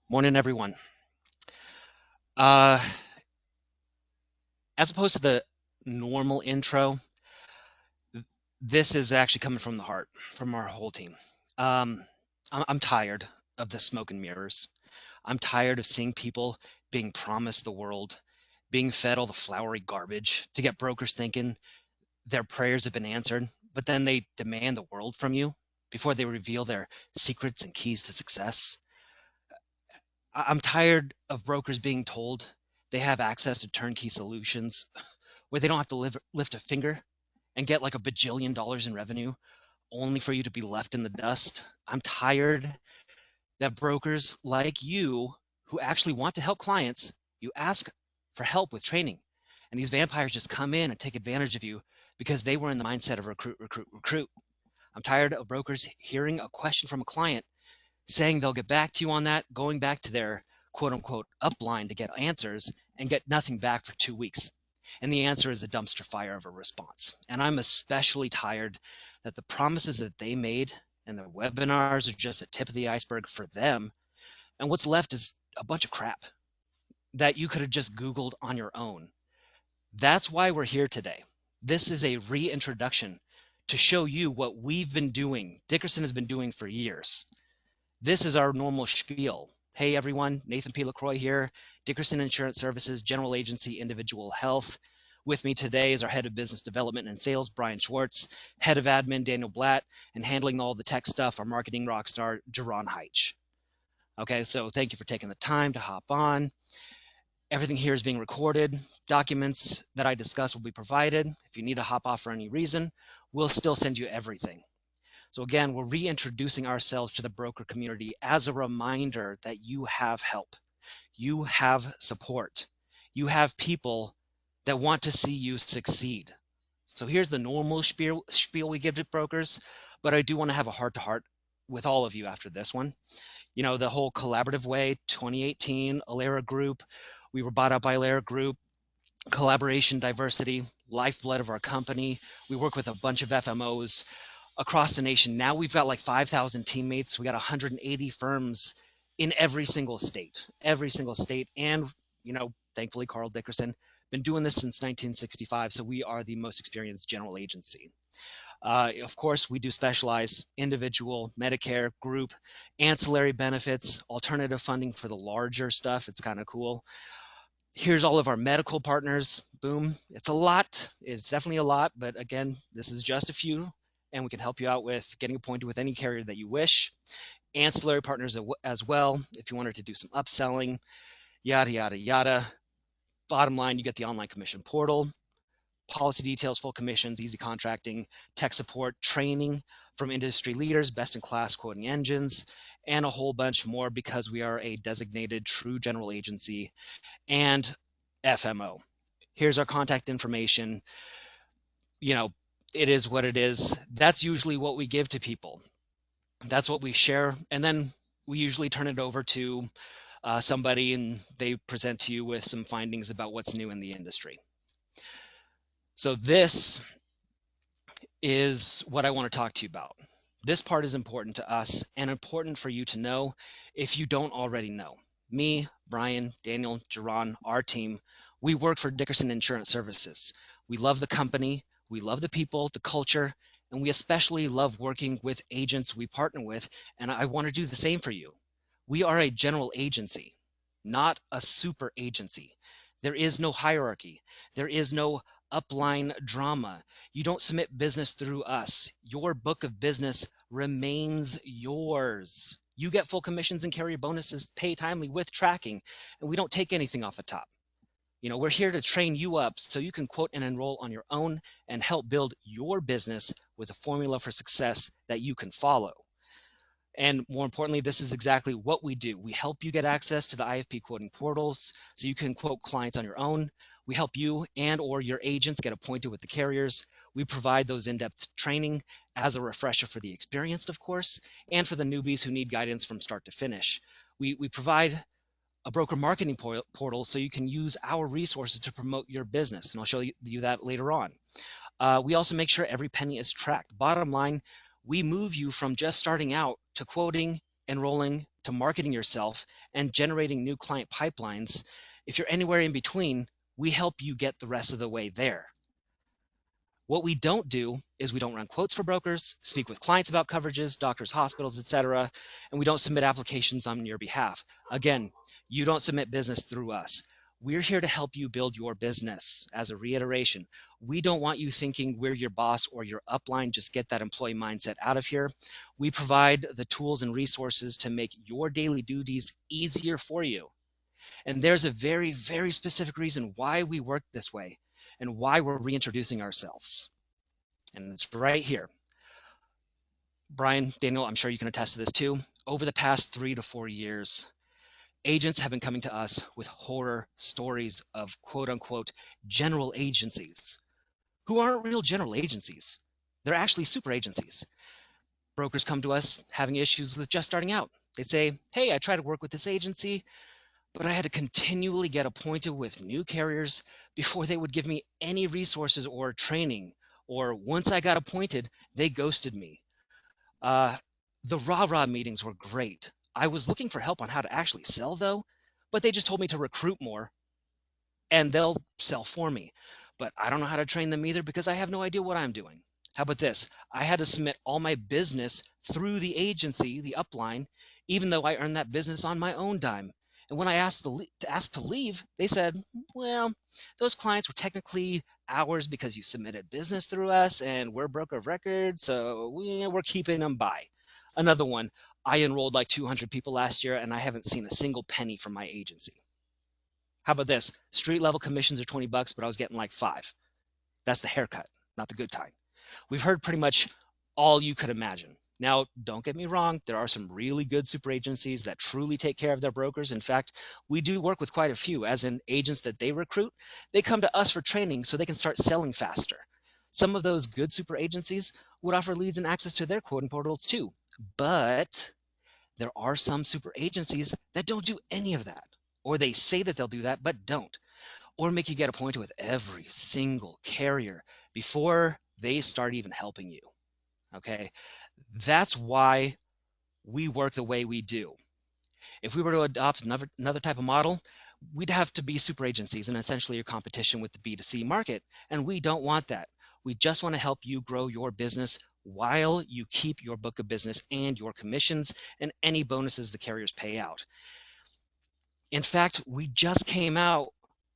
Morning, everyone. Uh, as opposed to the normal intro, this is actually coming from the heart, from our whole team. Um, I'm tired of the smoke and mirrors. I'm tired of seeing people being promised the world, being fed all the flowery garbage to get brokers thinking their prayers have been answered, but then they demand the world from you before they reveal their secrets and keys to success. I'm tired of brokers being told they have access to turnkey solutions where they don't have to lift a finger and get like a bajillion dollars in revenue only for you to be left in the dust. I'm tired that brokers like you who actually want to help clients, you ask for help with training. And these vampires just come in and take advantage of you because they were in the mindset of recruit, recruit, recruit. I'm tired of brokers hearing a question from a client saying they'll get back to you on that, going back to their quote unquote upline to get answers and get nothing back for 2 weeks. And the answer is a dumpster fire of a response. And I'm especially tired that the promises that they made and the webinars are just the tip of the iceberg for them. And what's left is a bunch of crap that you could have just Googled on your own. That's why we're here today. This is a reintroduction to show you what we've been doing, Dickerson has been doing for years. This is our normal spiel. Hey everyone, Nathan P Lacroix here, Dickerson Insurance Services, General Agency, Individual Health. With me today is our Head of Business Development and Sales, Brian Schwartz, Head of Admin, Daniel Blatt, and handling all the tech stuff, our marketing rock star, Jaron Heitch. Okay, so thank you for taking the time to hop on. Everything here is being recorded. Documents that I discuss will be provided. If you need to hop off for any reason, we'll still send you everything. So again, we're reintroducing ourselves to the broker community as a reminder that you have help, you have support, you have people that want to see you succeed. So here's the normal spiel we give to brokers, but I do want to have a heart-to-heart with all of you after this one. You know, the whole collaborative way, 2018, Alera Group, we were bought out by Alera Group, collaboration, diversity, lifeblood of our company. We work with a bunch of FMOs across the nation. Now we've got like 5,000 teammates. We got 180 firms in every single state. And, you know, thankfully, Carl Dickerson, been doing this since 1965. So we are the most experienced general agency. Of course, we do specialize individual, Medicare, group, ancillary benefits, alternative funding for the larger stuff. It's kind of cool. Here's all of our medical partners. Boom. It's a lot. It's definitely a lot. But again, this is just a few, and we can help you out with getting appointed with any carrier that you wish. Ancillary partners as well, if you wanted to do some upselling, yada, yada, yada. Bottom line, you get the online commission portal, policy details, full commissions, easy contracting, tech support, training from industry leaders, best in class quoting engines, and a whole bunch more because we are a designated true general agency and FMO. Here's our contact information. You know, it is what it is. That's usually what we give to people. That's what we share. And then we usually turn it over to somebody and they present to you with some findings about what's new in the industry. So this is what I want to talk to you about. This part is important to us and important for you to know if you don't already know. Me, Brian, Daniel, Jaron, our team, we work for Dickerson Insurance Services. We love the company, we love the people, the culture, and we especially love working with agents we partner with, and I want to do the same for you. We are a general agency, not a super agency. There is no hierarchy. There is no upline drama. You don't submit business through us. Your book of business remains yours. You get full commissions and carrier bonuses, pay timely with tracking, and we don't take anything off the top. You know, we're here to train you up so you can quote and enroll on your own and help build your business with a formula for success that you can follow. And more importantly, this is exactly what we do. We help you get access to the IFP quoting portals so you can quote clients on your own. We help you and or your agents get appointed with the carriers. We provide those in-depth training as a refresher for the experienced, of course, and for the newbies who need guidance from start to finish. We provide a broker marketing portal so you can use our resources to promote your business, and I'll show you that later on. We also make sure every penny is tracked. Bottom line, we move you from just starting out to quoting enrolling, to marketing yourself, and generating new client pipelines. If you're anywhere in between, we help you get the rest of the way there. What we don't do is we don't run quotes for brokers, speak with clients about coverages, doctors, hospitals, etc., and we don't submit applications on your behalf. Again, you don't submit business through us. We're here to help you build your business. As a reiteration, we don't want you thinking we're your boss or your upline. Just get that employee mindset out of here. We provide the tools and resources to make your daily duties easier for you. And there's a very, very specific reason why we work this way and why we're reintroducing ourselves. And it's right here. Brian, Daniel, I'm sure you can attest to this too. Over the past 3 to 4 years, agents have been coming to us with horror stories of quote unquote general agencies who aren't real general agencies. They're actually super agencies. Brokers come to us having issues with just starting out. They say, hey, I try to work with this agency, but I had to continually get appointed with new carriers before they would give me any resources or training. Or once I got appointed, they ghosted me. The rah-rah meetings were great. I was looking for help on how to actually sell, though, but they just told me to recruit more and they'll sell for me. But I don't know how to train them either because I have no idea what I'm doing. How about this? I had to submit all my business through the agency, the upline, even though I earned that business on my own dime. And when I asked to leave, they said, well, those clients were technically ours because you submitted business through us and we're broker of record, so we're keeping them by. Another one, I enrolled like 200 people last year and I haven't seen a single penny from my agency. How about this? Street level commissions are 20 bucks, but I was getting like 5. That's the haircut, not the good kind. We've heard pretty much all you could imagine. Now, don't get me wrong, there are some really good super agencies that truly take care of their brokers. In fact, we do work with quite a few, as in agents that they recruit, they come to us for training so they can start selling faster. Some of those good super agencies would offer leads and access to their quoting portals too. But there are some super agencies that don't do any of that, or they say that they'll do that, but don't, or make you get appointed with every single carrier before they start even helping you. Okay, that's why we work the way we do. If we were to adopt another type of model, we'd have to be super agencies and essentially your competition with the B2C market, and we don't want that. We just want to help you grow your business while you keep your book of business and your commissions and any bonuses the carriers pay out. In fact, we just came out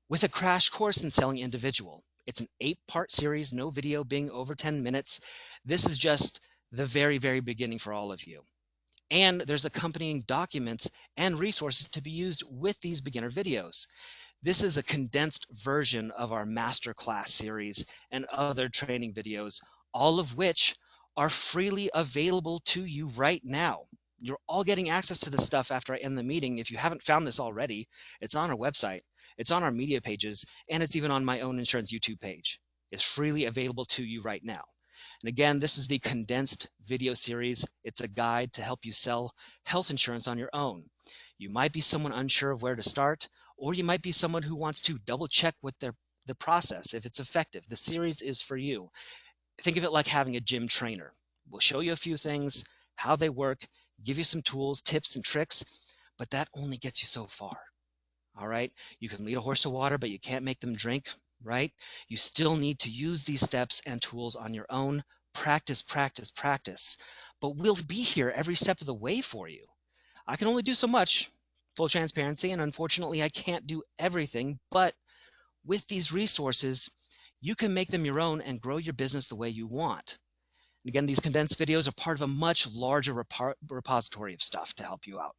with a crash course in selling individual. It's an 8-part series, no video being over 10 minutes. This is just the very, very beginning for all of you. And there's accompanying documents and resources to be used with these beginner videos. This is a condensed version of our masterclass series and other training videos, all of which are freely available to you right now. You're all getting access to this stuff after I end the meeting. If you haven't found this already, it's on our website, it's on our media pages, and it's even on my own insurance YouTube page. It's freely available to you right now. And again, this is the condensed video series. It's a guide to help you sell health insurance on your own. You might be someone unsure of where to start, or you might be someone who wants to double check with the process if it's effective. The series is for you. Think of it like having a gym trainer. We'll show you a few things, how they work, give you some tools, tips, and tricks, but that only gets you so far. All right? You can lead a horse to water, but you can't make them drink, right? You still need to use these steps and tools on your own. Practice, practice, practice. But we'll be here every step of the way for you. I can only do so much, full transparency, and unfortunately I can't do everything, but with these resources, you can make them your own and grow your business the way you want. And again, these condensed videos are part of a much larger repository of stuff to help you out.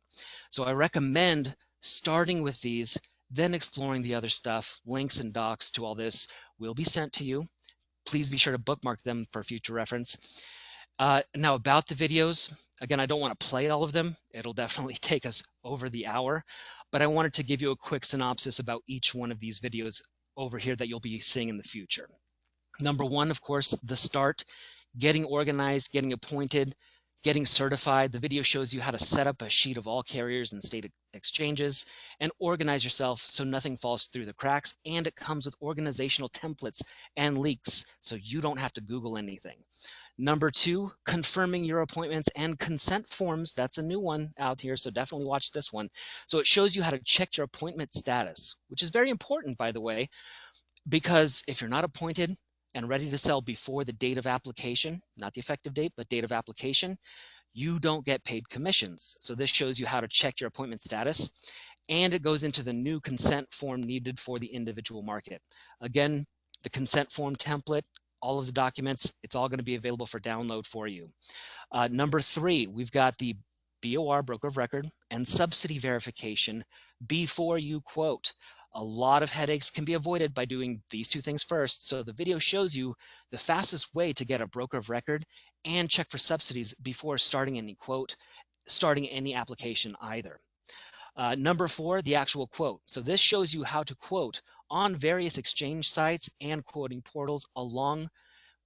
So I recommend starting with these, then exploring the other stuff. Links and docs to all this will be sent to you. Please be sure to bookmark them for future reference. Now about the videos, again, I don't want to play all of them. It'll definitely take us over the hour, but I wanted to give you a quick synopsis about each one of these videos over here that you'll be seeing in the future. Number one, of course, the start, getting organized, getting appointed, getting certified. The video shows you how to set up a sheet of all carriers and state exchanges and organize yourself so nothing falls through the cracks. And it comes with organizational templates and leaks so you don't have to Google anything. Number 2, confirming your appointments and consent forms. That's a new one out here, so definitely watch this one. So it shows you how to check your appointment status, which is very important, by the way, because if you're not appointed and ready to sell before the date of application, not the effective date, but date of application, you don't get paid commissions. So this shows you how to check your appointment status, and it goes into the new consent form needed for the individual market. Again, the consent form template, all of the documents, it's all going to be available for download for you. Number 3, we've got the BOR, broker of record, and subsidy verification before you quote. A lot of headaches can be avoided by doing these 2 things first. So the video shows you the fastest way to get a broker of record and check for subsidies before starting any quote, starting any application either. Number 4, the actual quote. So this shows you how to quote on various exchange sites and quoting portals, along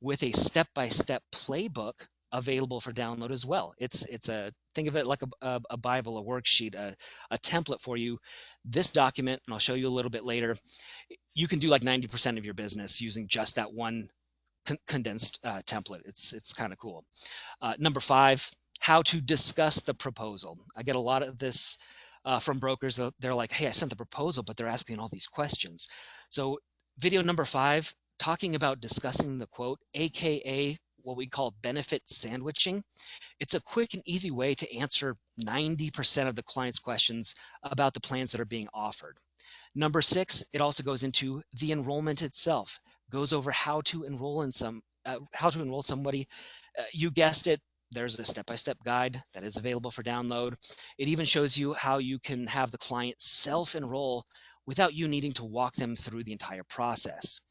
with a step-by-step playbook available for download as well. It's a, think of it like a Bible, a worksheet, a template for you. This document, and I'll show you a little bit later, you can do like 90% of your business using just that one condensed template. It's kind of cool. Number 5, how to discuss the proposal. I get a lot of this from brokers. They're like, hey, I sent the proposal, but they're asking all these questions. So video number 5, talking about discussing the quote, aka what we call benefit sandwiching. It's a quick and easy way to answer 90% of the client's questions about the plans that are being offered. Number 6, it also goes into the enrollment itself, goes over how to enroll somebody. You guessed it, there's a step-by-step guide that is available for download. It even shows you how you can have the client self-enroll without you needing to walk them through the entire process.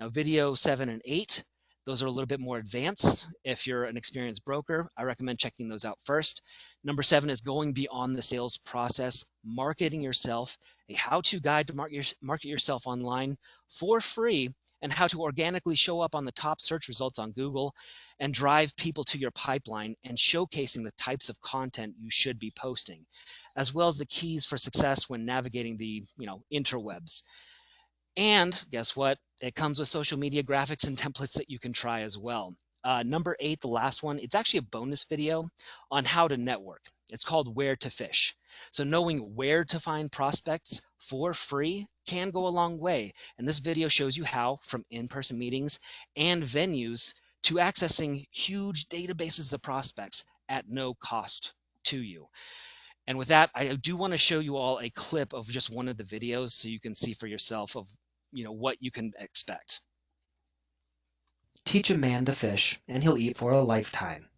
Now, video 7 and 8, those are a little bit more advanced. If you're an experienced broker, I recommend checking those out first. Number 7 is going beyond the sales process, marketing yourself, a how-to guide to market yourself online for free, and how to organically show up on the top search results on Google and drive people to your pipeline, and showcasing the types of content you should be posting, as well as the keys for success when navigating the interwebs. And guess what? It comes with social media graphics and templates that you can try as well. Number 8, the last one, it's actually a bonus video on how to network. It's called Where to Fish. So knowing where to find prospects for free can go a long way. And this video shows you how, from in-person meetings and venues to accessing huge databases of prospects at no cost to you. And with that, I do want to show you all a clip of just one of the videos so you can see for yourself of what you can expect. Teach a man to fish, and he'll eat for a lifetime.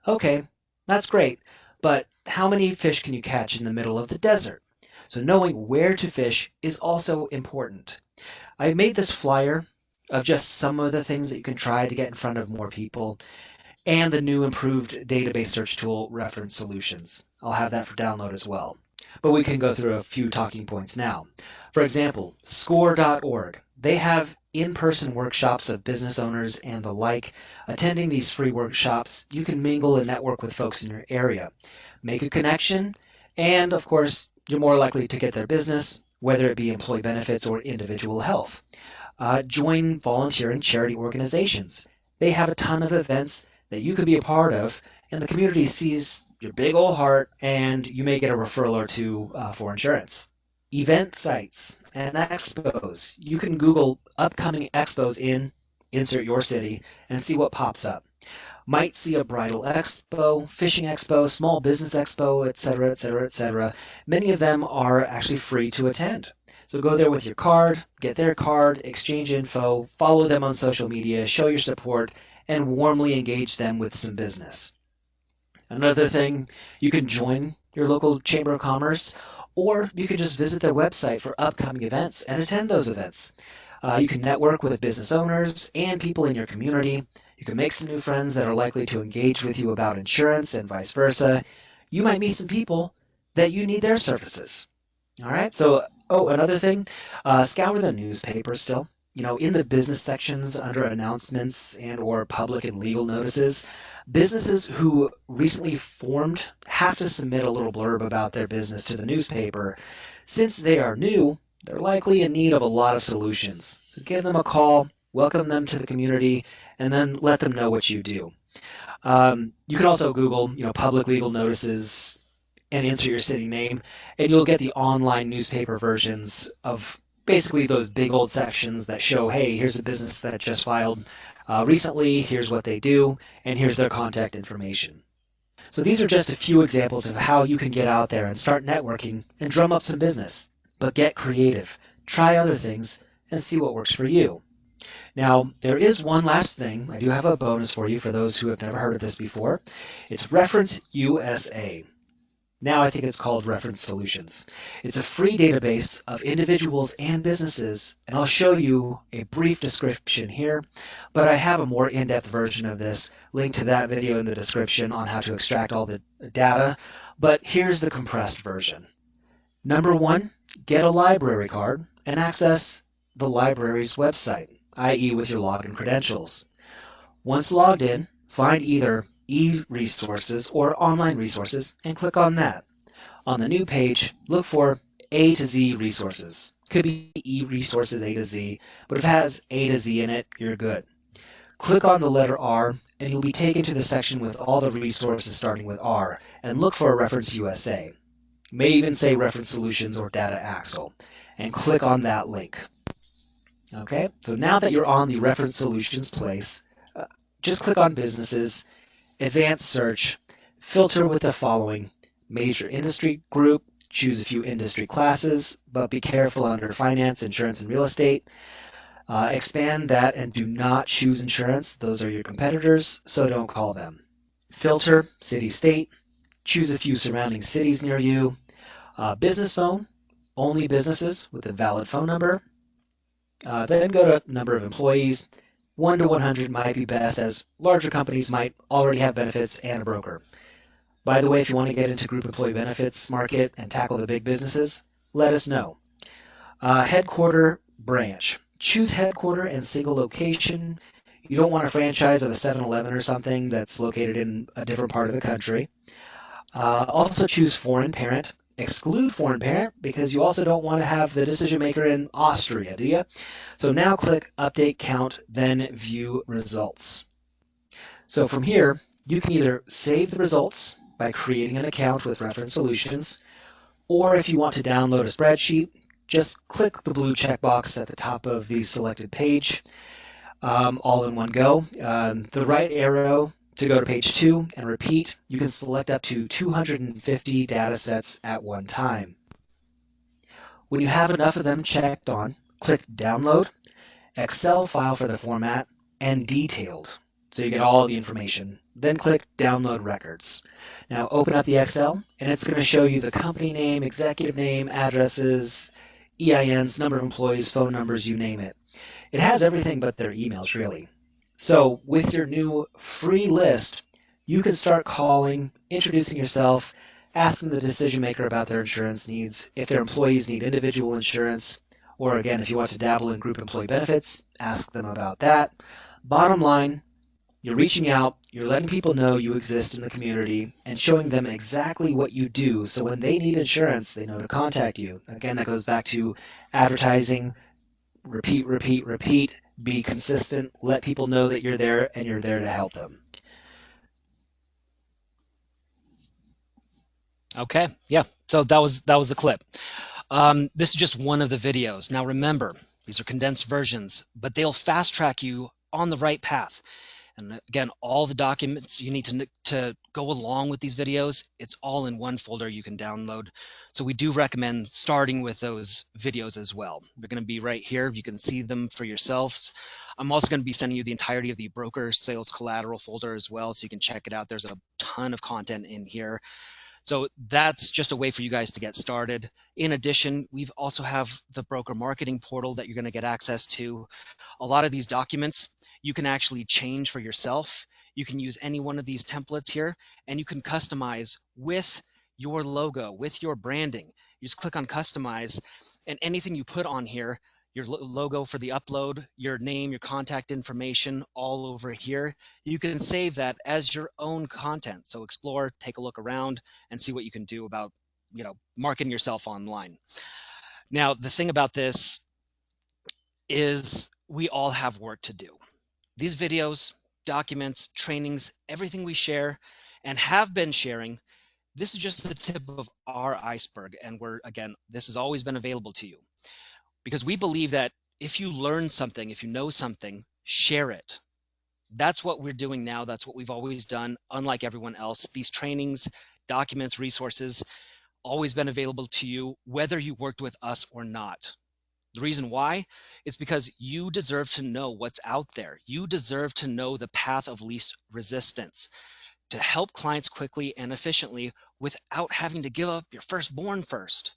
Okay, that's great, but how many fish can you catch in the middle of the desert? So knowing where to fish is also important. I made this flyer of just some of the things that you can try to get in front of more people, and the new improved database search tool, Reference Solutions. I'll have that for download as well. But we can go through a few talking points now. For example, score.org. They have in-person workshops of business owners and the like. Attending these free workshops, you can mingle and network with folks in your area. Make a connection, and of course, you're more likely to get their business, whether it be employee benefits or individual health. Join volunteer and charity organizations. They have a ton of events that you could be a part of, and the community sees your big old heart, and you may get a referral or two for insurance. Event sites and expos. You can Google upcoming expos insert your city, and see what pops up. Might see a bridal expo, fishing expo, small business expo, etc., etc., etc. Many of them are actually free to attend. So go there with your card, get their card, exchange info, follow them on social media, show your support, and warmly engage them with some business. Another thing, you can join your local Chamber of Commerce, or you can just visit their website for upcoming events and attend those events. You can network with business owners and people in your community. You can make some new friends that are likely to engage with you about insurance and vice versa. You might meet some people that you need their services. All right, so, another thing, scour the newspaper still. In the business sections under announcements and or public and legal notices, businesses who recently formed have to submit a little blurb about their business to the newspaper. Since they are new, they're likely in need of a lot of solutions. So give them a call, welcome them to the community, and then let them know what you do. You can also Google, public legal notices and enter your city name, and you'll get the online newspaper versions of basically those big old sections that show, hey, here's a business that just filed recently, here's what they do, and here's their contact information. So these are just a few examples of how you can get out there and start networking and drum up some business. But get creative, try other things, and see what works for you. Now, there is one last thing. I do have a bonus for you for those who have never heard of this before. It's Reference USA. Now I think it's called Reference Solutions. It's a free database of individuals and businesses, and I'll show you a brief description here, but I have a more in-depth version of this. Link to that video in the description on how to extract all the data, but here's the compressed version. Number one, get a library card and access the library's website, i.e. with your login credentials. Once logged in, find either e-resources or online resources and click on that. On the new page, look for A to Z resources. Could be e-resources A to Z, but if it has A to Z in it, you're good. Click on the letter R, and you'll be taken to the section with all the resources starting with R, and look for a Reference USA. It may even say Reference Solutions or Data Axle, and click on that link. Okay, so now that you're on the Reference Solutions place, just click on Businesses, Advanced Search, filter with the following: major industry group, choose a few industry classes, but be careful under finance, insurance, and real estate. Expand that and do not choose insurance. Those are your competitors, so don't call them. Filter, city, state, choose a few surrounding cities near you. Business phone, only businesses with a valid phone number. Then go to number of employees. 1 to 100 might be best, as larger companies might already have benefits and a broker. By the way, if you want to get into group employee benefits market and tackle the big businesses, let us know. Headquarter branch. Choose headquarter and single location. You don't want a franchise of a 7-Eleven or something that's located in a different part of the country. Also choose foreign parent. Exclude foreign parent because you also don't want to have the decision maker in Austria, do you? So now click Update Count, then View Results. So from here, you can either save the results by creating an account with Reference Solutions, or if you want to download a spreadsheet, just click the blue checkbox at the top of the selected page, all in one go. The right arrow to go to page 2 and repeat, you can select up to 250 data sets at one time. When you have enough of them checked on, click Download, Excel file for the format, and Detailed, so you get all the information. Then click Download Records. Now open up the Excel, and it's going to show you the company name, executive name, addresses, EINs, number of employees, phone numbers, you name it. It has everything but their emails, really. So with your new free list, you can start calling, introducing yourself, asking the decision maker about their insurance needs, if their employees need individual insurance, or again, if you want to dabble in group employee benefits, ask them about that. Bottom line, you're reaching out, you're letting people know you exist in the community, and showing them exactly what you do, so when they need insurance, they know to contact you. Again, that goes back to advertising. Repeat, repeat, repeat. Be consistent. Let people know that you're there and you're there to help them. Okay, yeah. So that was the clip. This is just one of the videos. Now remember, these are condensed versions, but they'll fast track you on the right path. And again, all the documents you need to go along with these videos, it's all in one folder you can download. So we do recommend starting with those videos as well. They're going to be right here. You can see them for yourselves. I'm also going to be sending you the entirety of the broker sales collateral folder as well, so you can check it out. There's a ton of content in here. So that's just a way for you guys to get started. In addition, we've also have the broker marketing portal that you're going to get access to. A lot of these documents you can actually change for yourself. You can use any one of these templates here, and you can customize with your logo, with your branding. You just click on customize, and anything you put on here, your logo for the upload, your name, your contact information all over here. You can save that as your own content. So explore, take a look around, and see what you can do about, marketing yourself online. Now, the thing about this is we all have work to do. These videos, documents, trainings, everything we share and have been sharing, this is just the tip of our iceberg. And again, this has always been available to you because we believe that if you learn something, if you know something, share it. That's what we're doing now. That's what we've always done. Unlike everyone else, these trainings, documents, resources, always been available to you, whether you worked with us or not. The reason why is because you deserve to know what's out there. You deserve to know the path of least resistance to help clients quickly and efficiently without having to give up your firstborn first.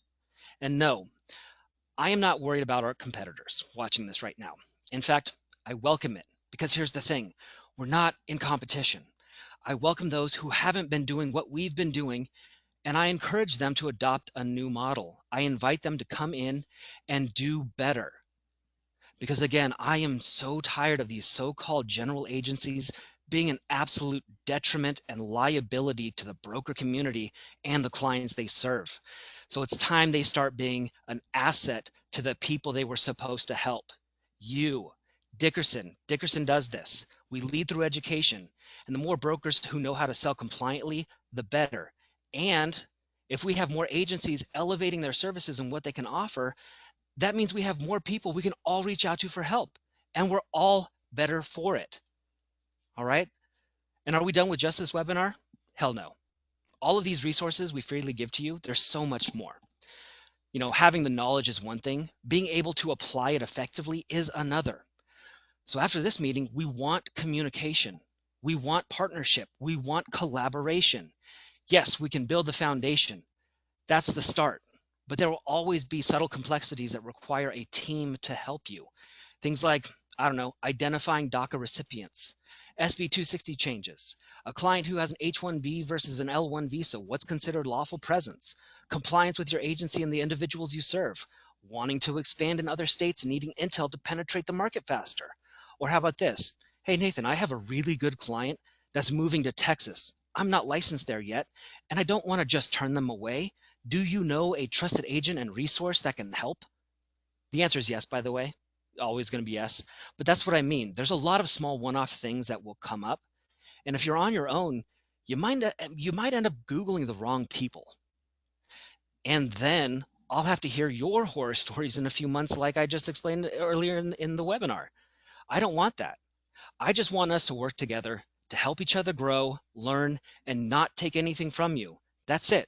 And no, I am not worried about our competitors watching this right now. In fact, I welcome it because here's the thing, we're not in competition. I welcome those who haven't been doing what we've been doing, and I encourage them to adopt a new model. I invite them to come in and do better. Because again, I am so tired of these so-called general agencies being an absolute detriment and liability to the broker community and the clients they serve. So it's time they start being an asset to the people they were supposed to help. You, Dickerson does this. We lead through education, and the more brokers who know how to sell compliantly, the better. And if we have more agencies elevating their services and what they can offer, that means we have more people we can all reach out to for help, and we're all better for it. All right. And are we done with just this webinar? Hell no. All of these resources we freely give to you, there's so much more. Having the knowledge is one thing, being able to apply it effectively is another. So after this meeting, we want communication. We want partnership. We want collaboration. Yes, we can build the foundation. That's the start. But there will always be subtle complexities that require a team to help you. Things like, I don't know, identifying DACA recipients, SB 260 changes, a client who has an H-1B versus an L-1 visa, what's considered lawful presence, compliance with your agency and the individuals you serve, wanting to expand in other states and needing intel to penetrate the market faster. Or how about this? Hey, Nathan, I have a really good client that's moving to Texas. I'm not licensed there yet, and I don't want to just turn them away. Do you know a trusted agent and resource that can help? The answer is yes, by the way. Always going to be yes. But that's what I mean. There's a lot of small one-off things that will come up. And if you're on your own, you might end up Googling the wrong people. And then I'll have to hear your horror stories in a few months, like I just explained earlier in the webinar. I don't want that. I just want us to work together to help each other grow, learn, and not take anything from you. That's it.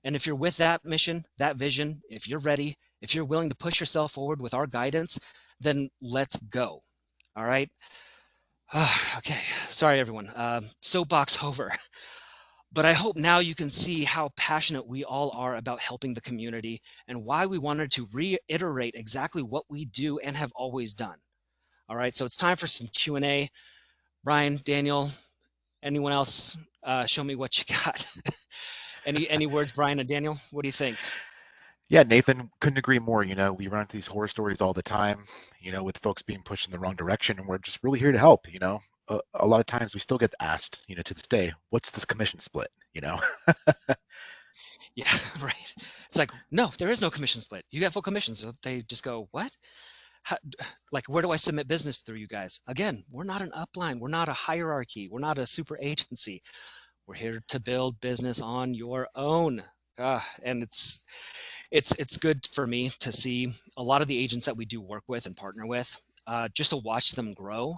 And if you're with that mission, that vision, if you're ready, if you're willing to push yourself forward with our guidance, then let's go. All right. Okay. Sorry, everyone. Soapbox over. But I hope now you can see how passionate we all are about helping the community and why we wanted to reiterate exactly what we do and have always done. All right. So it's time for some Q&A. Brian, Daniel, anyone else? Show me what you got. Any words, Brian and Daniel? What do you think? Yeah, Nathan, couldn't agree more. We run into these horror stories all the time, with folks being pushed in the wrong direction, and we're just really here to help. A lot of times we still get asked, to this day, what's this commission split? Yeah, right. It's like, no, there is no commission split. You get full commissions. So they just go, what? How, like, where do I submit business through you guys? Again, we're not an upline. We're not a hierarchy. We're not a super agency. We're here to build business on your own. And it's good for me to see a lot of the agents that we do work with and partner with, just to watch them grow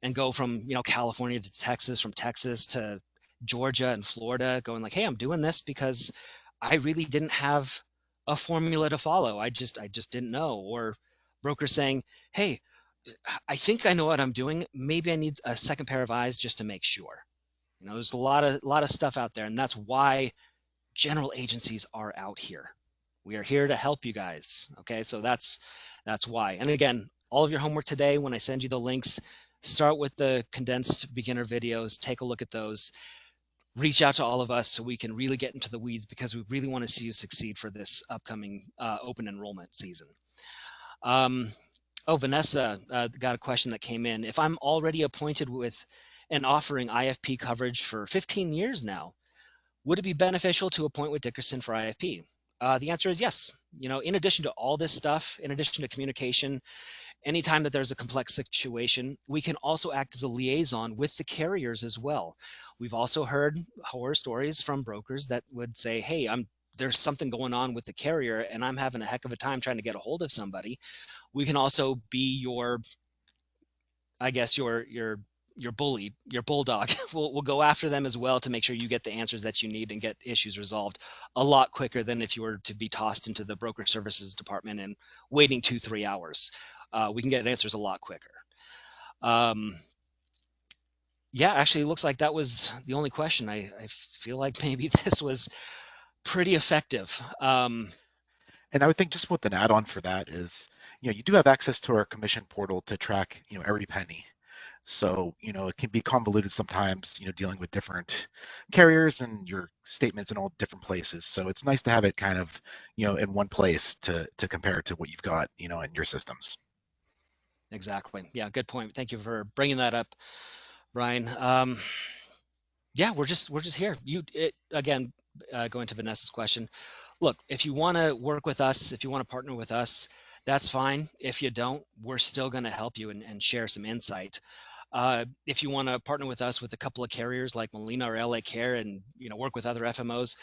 and go from California to Texas, from Texas to Georgia and Florida, going like, hey, I'm doing this because I really didn't have a formula to follow. I just didn't know. Or brokers saying, hey, I think I know what I'm doing. Maybe I need a second pair of eyes just to make sure. There's a lot of stuff out there, and that's why general agencies are out here. We are here to help you guys. Okay, so that's why. And again, all of your homework today, when I send you the links, start with the condensed beginner videos, take a look at those, reach out to all of us so we can really get into the weeds, because we really want to see you succeed for this upcoming open enrollment season. Um, oh, Vanessa got a question that came in. If I'm already appointed with and offering IFP coverage for 15 years now, would it be beneficial to appoint with Dickerson for IFP? The answer is yes. In addition to all this stuff, in addition to communication, anytime that there's a complex situation, we can also act as a liaison with the carriers as well. We've also heard horror stories from brokers that would say, hey, there's something going on with the carrier and I'm having a heck of a time trying to get a hold of somebody. We can also be I guess your bully, your bulldog. We'll go after them as well to make sure you get the answers that you need and get issues resolved a lot quicker than if you were to be tossed into the broker services department and waiting 2-3 hours. We can get answers a lot quicker. Um, yeah, actually, it looks like that was the only question. I feel like maybe this was pretty effective. And I would think just with an add-on for that is, you do have access to our commission portal to track, every penny. So, it can be convoluted sometimes, dealing with different carriers and your statements in all different places. So it's nice to have it kind of, in one place to compare to what you've got, in your systems. Exactly. Yeah, good point. Thank you for bringing that up, Brian. Yeah, we're just here. Again, going to Vanessa's question. Look, if you want to work with us, if you want to partner with us, that's fine. If you don't, we're still going to help you and share some insight. If you want to partner with us with a couple of carriers like Molina or LA Care and work with other FMOs,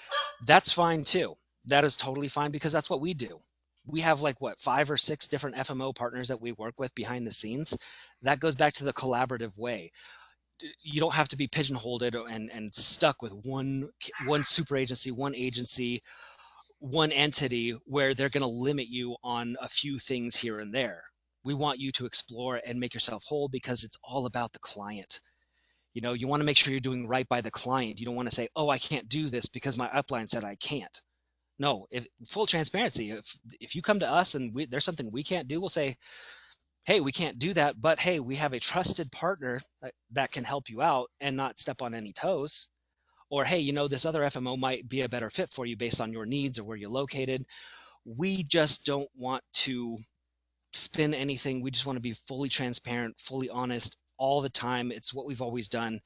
that's fine too. That is totally fine because that's what we do. We have like what 5 or 6 different FMO partners that we work with behind the scenes. That goes back to the collaborative way. You don't have to be pigeonholed and stuck with one super agency, one agency, one entity where they're going to limit you on a few things here and there. We want you to explore and make yourself whole because it's all about the client. You want to make sure you're doing right by the client. You don't want to say, "Oh, I can't do this because my upline said I can't." No, if full transparency, if you come to us and there's something we can't do, we'll say, "Hey, we can't do that, but hey, we have a trusted partner that can help you out and not step on any toes." Or, "Hey, this other FMO might be a better fit for you based on your needs or where you're located." We just don't want to spin anything. We just want to be fully transparent, fully honest all the time. It's what we've always done.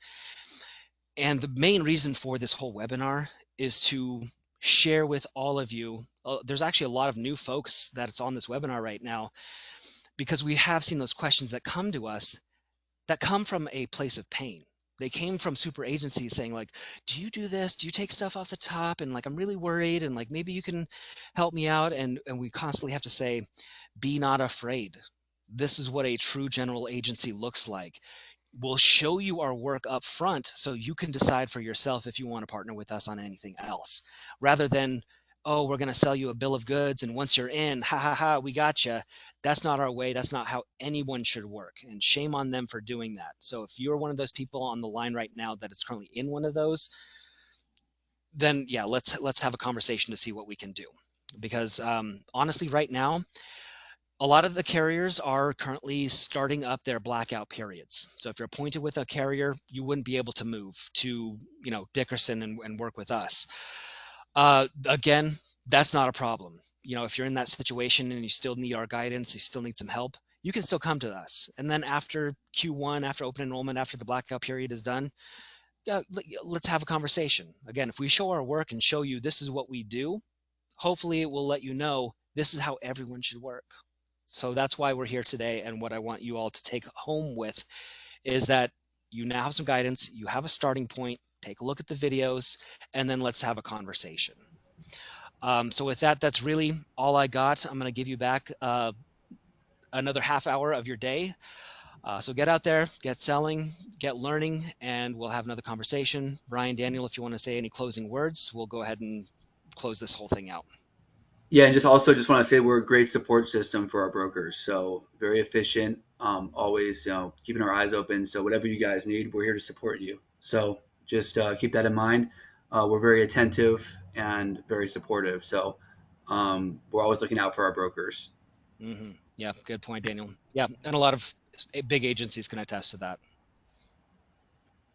And the main reason for this whole webinar is to share with all of you. There's actually a lot of new folks that's on this webinar right now because we have seen those questions that come to us that come from a place of pain. They came from super agencies saying like, "Do you do this? Do you take stuff off the top? And like, I'm really worried and like, maybe you can help me out." And we constantly have to say, be not afraid. This is what a true general agency looks like. We'll show you our work up front so you can decide for yourself if you want to partner with us on anything else, rather than, "Oh, we're going to sell you a bill of goods and once you're in, ha ha ha, we got you." That's not our way. That's not how anyone should work, and shame on them for doing that. So if you're one of those people on the line right now that is currently in one of those, then yeah, let's have a conversation to see what we can do. Because honestly, right now, a lot of the carriers are currently starting up their blackout periods. So if you're appointed with a carrier, you wouldn't be able to move to, Dickerson and work with us. Again, that's not a problem. If you're in that situation and you still need our guidance, you still need some help, you can still come to us. And then after Q1, after open enrollment, after the blackout period is done, yeah, let's have a conversation. Again, if we show our work and show you this is what we do, hopefully it will let you know this is how everyone should work. So that's why we're here today. And what I want you all to take home with is that you now have some guidance, you have a starting point, take a look at the videos, and then let's have a conversation. So with that, that's really all I got. I'm going to give you back another half hour of your day. So get out there, get selling, get learning, and we'll have another conversation. Brian, Daniel, if you want to say any closing words, we'll go ahead and close this whole thing out. Yeah, and just want to say we're a great support system for our brokers. So very efficient, always keeping our eyes open. So whatever you guys need, we're here to support you. So just keep that in mind. We're very attentive and very supportive. So we're always looking out for our brokers. Yeah, good point, Daniel. Yeah, and a lot of big agencies can attest to that.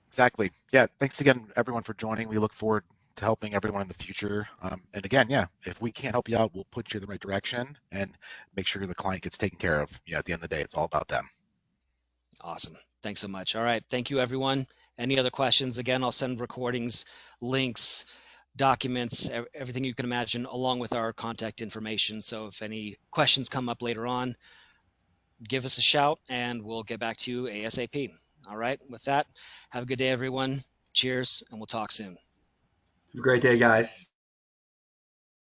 Exactly. Yeah. Thanks again, everyone, for joining. We look forward to helping everyone in the future. And again, yeah, if we can't help you out, we'll put you in the right direction and make sure the client gets taken care of. At the end of the day, it's all about them. Awesome. Thanks so much. All right. Thank you, everyone. Any other questions? Again, I'll send recordings, links, documents, everything you can imagine, along with our contact information. So if any questions come up later on, give us a shout and we'll get back to you ASAP. All right. With that, have a good day, everyone. Cheers, and we'll talk soon. Have a great day, guys.